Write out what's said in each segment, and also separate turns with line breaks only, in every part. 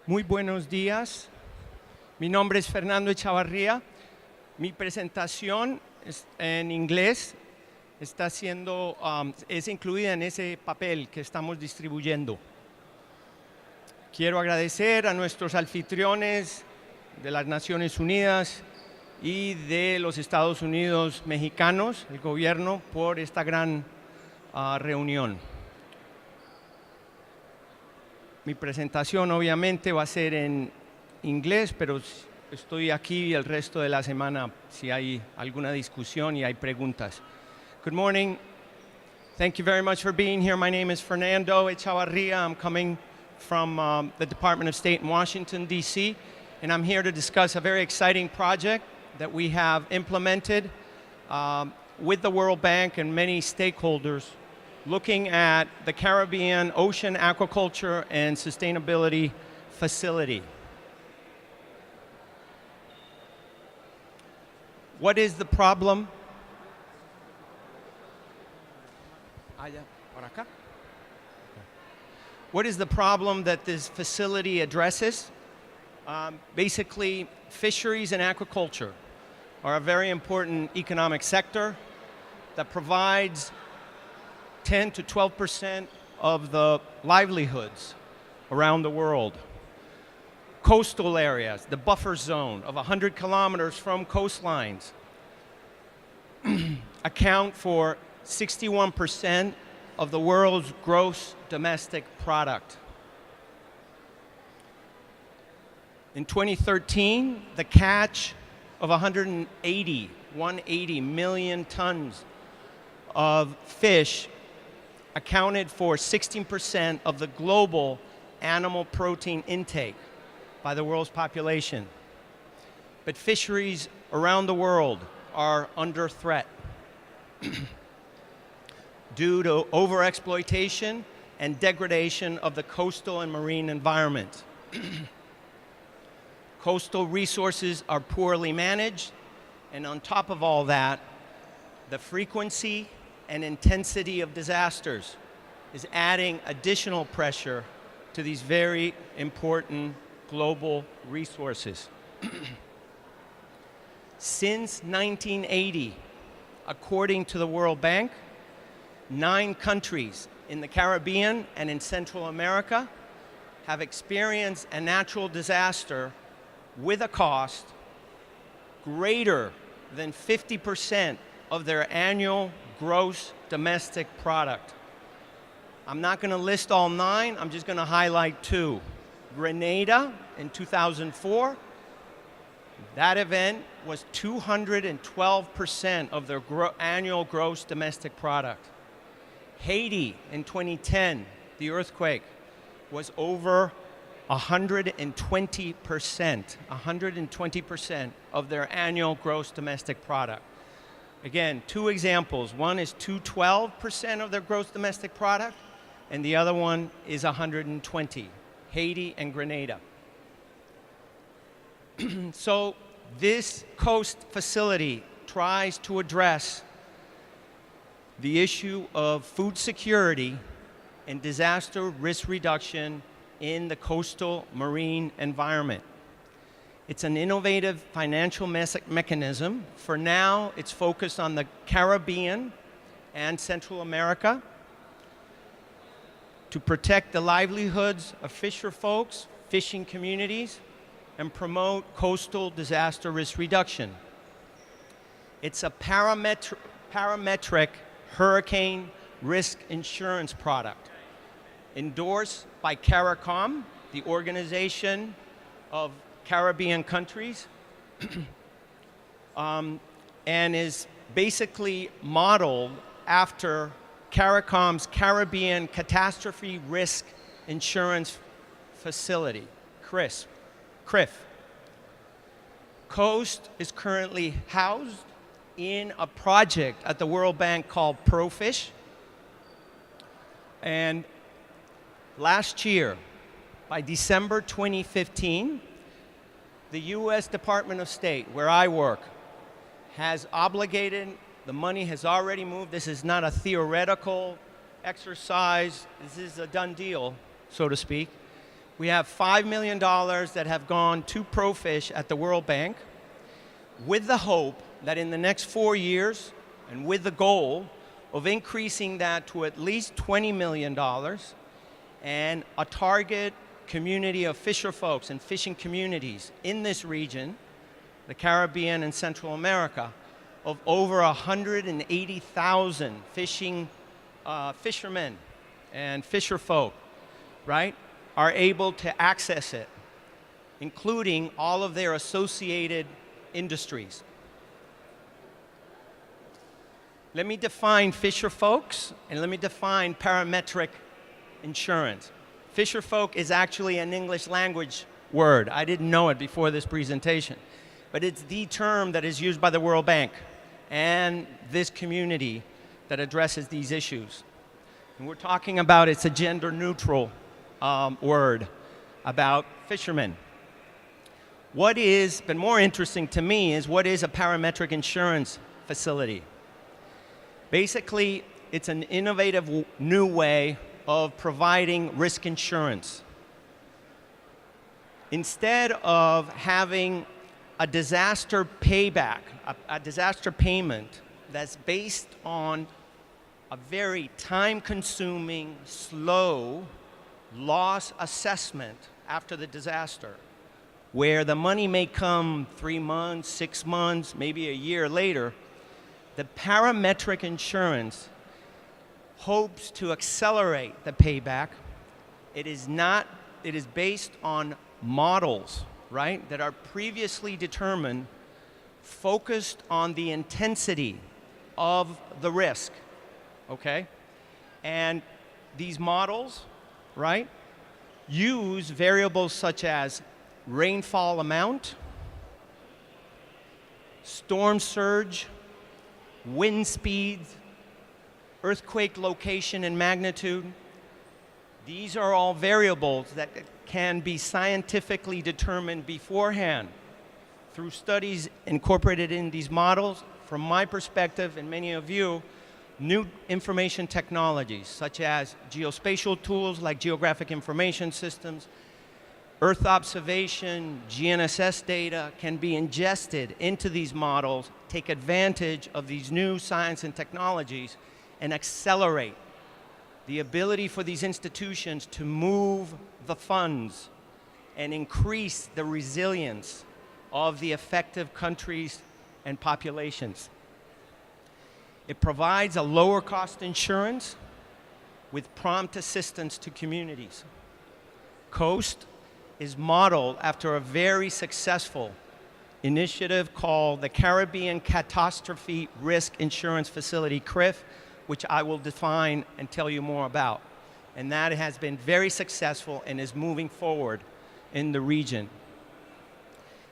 Muy buenos días. Mi nombre es Fernando Echavarría. Mi presentación es en inglés es incluida en ese papel que estamos distribuyendo. Quiero agradecer a nuestros anfitriones de las Naciones Unidas y de los Estados Unidos mexicanos, el gobierno, por esta gran reunión. Mi presentación obviamente va a ser en inglés, pero estoy aquí el resto de la semana si hay alguna discusión y hay preguntas. Good morning. Thank you very much for being here. My name is Fernando Echavarría. I'm coming from the Department of State in Washington, D.C., and I'm here to discuss a very exciting project that we have implemented with the World Bank and many stakeholders looking at the Caribbean Ocean Aquaculture and Sustainability Facility. What is the problem? What is the problem that this facility addresses? Basically, fisheries and aquaculture are a very important economic sector that provides 10 to 12% of the livelihoods around the world. Coastal areas, the buffer zone of 100 kilometers from coastlines account for 61% of the world's gross domestic product. In 2013, the catch of 180 million tons of fish accounted for 16% of the global animal protein intake by the world's population. But fisheries around the world are under threat due to overexploitation and degradation of the coastal and marine environment. Coastal resources are poorly managed, and on top of all that, the frequency and intensity of disasters is adding additional pressure to these very important global resources. Since 1980, according to the World Bank, 9 countries in the Caribbean and in Central America have experienced a natural disaster with a cost greater than 50% of their annual gross domestic product. I'm not going to list all 9, I'm just going to highlight 2. Grenada in 2004, that event was 212% of their annual gross domestic product. Haiti in 2010, the earthquake was over 120% of their annual gross domestic product. Again, 2 examples. One is 212% of their gross domestic product, and the other one is 120, Haiti and Grenada. So this coast facility tries to address the issue of food security and disaster risk reduction in the coastal marine environment. It's an innovative financial mechanism. For now, it's focused on the Caribbean and Central America to protect the livelihoods of fisher folks, fishing communities, and promote coastal disaster risk reduction. It's a parametric hurricane risk insurance product endorsed by CARICOM, the organization of Caribbean countries, and is basically modeled after CARICOM's Caribbean Catastrophe Risk Insurance Facility, CRIF. COAST is currently housed in a project at the World Bank called ProFish. And last year, by December 2015, the U.S. Department of State, where I work, has obligated, the money has already moved. This is not a theoretical exercise. This is a done deal, so to speak. We have $5 million that have gone to ProFish at the World Bank with the hope that in the next 4 years, and with the goal of increasing that to at least $20 million, and a target community of fisher folks and fishing communities in this region, the Caribbean and Central America, of over 180,000 fishermen and fisher folk, right, are able to access it, including all of their associated industries. Let me define fisher folks, and let me define parametric insurance. Fisher folk is actually an English language word. I didn't know it before this presentation, but it's the term that is used by the World Bank and this community that addresses these issues. And we're talking about, it's a gender-neutral word about fishermen. What is been more interesting to me is what is a parametric insurance facility? Basically, it's an innovative new way of providing risk insurance. Instead of having a disaster payback, a disaster payment that's based on a very time-consuming, slow loss assessment after the disaster, where the money may come 3 months, 6 months, maybe a year later, the parametric insurance hopes to accelerate the payback. It is based on models, right, that are previously determined, focused on the intensity of the risk, okay? And these models, right, use variables such as rainfall amount, storm surge, wind speeds, earthquake location and magnitude. These are all variables that can be scientifically determined beforehand through studies incorporated in these models. From my perspective, and many of you, new information technologies such as geospatial tools like geographic information systems, Earth observation, GNSS data can be ingested into these models, take advantage of these new science and technologies, and accelerate the ability for these institutions to move the funds and increase the resilience of the affected countries and populations. It provides a lower cost insurance with prompt assistance to communities. COAST is modeled after a very successful initiative called the Caribbean Catastrophe Risk Insurance Facility, CRIF, which I will define and tell you more about. And that has been very successful and is moving forward in the region.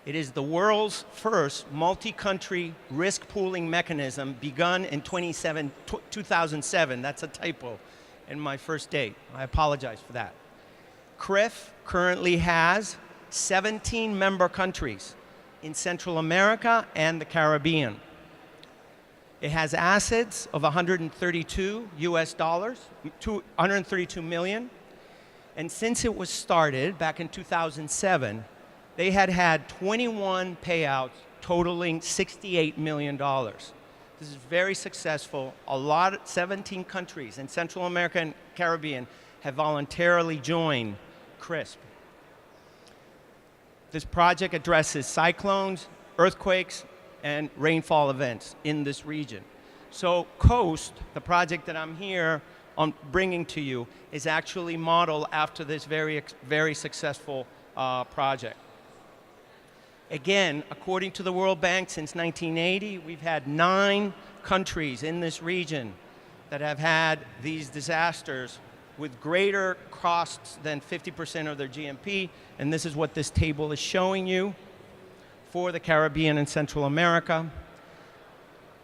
It is the world's first multi-country risk pooling mechanism begun in 2007. That's a typo in my first date. I apologize for that. CRIF currently has 17 member countries in Central America and the Caribbean. It has assets of 132 US dollars, 132 million. And since it was started back in 2007, they had 21 payouts totaling $68 million. This is very successful. 17 countries in Central America and Caribbean have voluntarily joined CRISP. This project addresses cyclones, earthquakes, and rainfall events in this region. So COAST, the project that I'm here on bringing to you, is actually modeled after this very successful project. Again, according to the World Bank, since 1980, we've had 9 countries in this region that have had these disasters with greater costs than 50% of their GNP, and this is what this table is showing you for the Caribbean and Central America.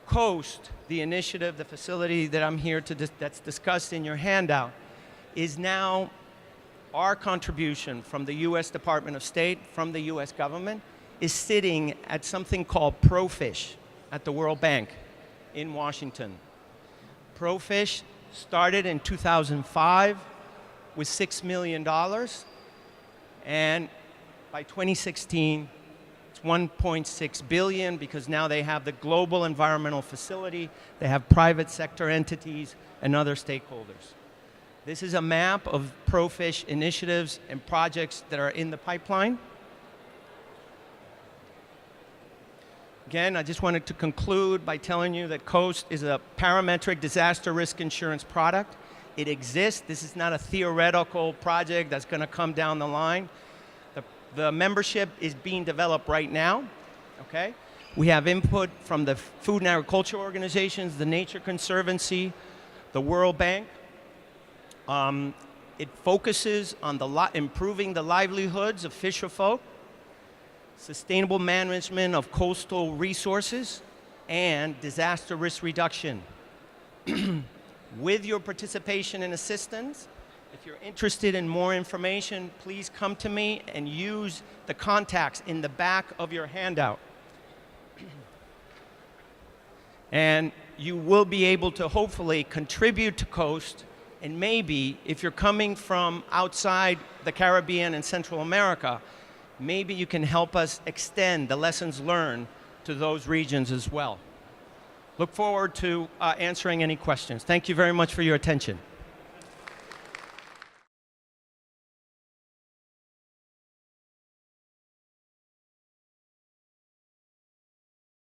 COAST, the initiative, the facility that I'm here to that's discussed in your handout, is now our contribution from the US Department of State, from the US government, is sitting at something called ProFish at the World Bank in Washington. ProFish started in 2005 with $6 million, And by 2016, it's 1.6 billion because now they have the global environmental facility, they have private sector entities and other stakeholders. This is a map of ProFish initiatives and projects that are in the pipeline. Again, I just wanted to conclude by telling you that COAST is a parametric disaster risk insurance product. It exists. This is not a theoretical project that's going to come down the line. The membership is being developed right now, okay? We have input from the Food and Agriculture organizations, the Nature Conservancy, the World Bank. It focuses on improving the livelihoods of fisherfolk, sustainable management of coastal resources, and disaster risk reduction. With your participation and assistance, if you're interested in more information, please come to me and use the contacts in the back of your handout. And you will be able to hopefully contribute to COAST, and maybe if you're coming from outside the Caribbean and Central America, maybe you can help us extend the lessons learned to those regions as well. Look forward to answering any questions. Thank you very much for your attention.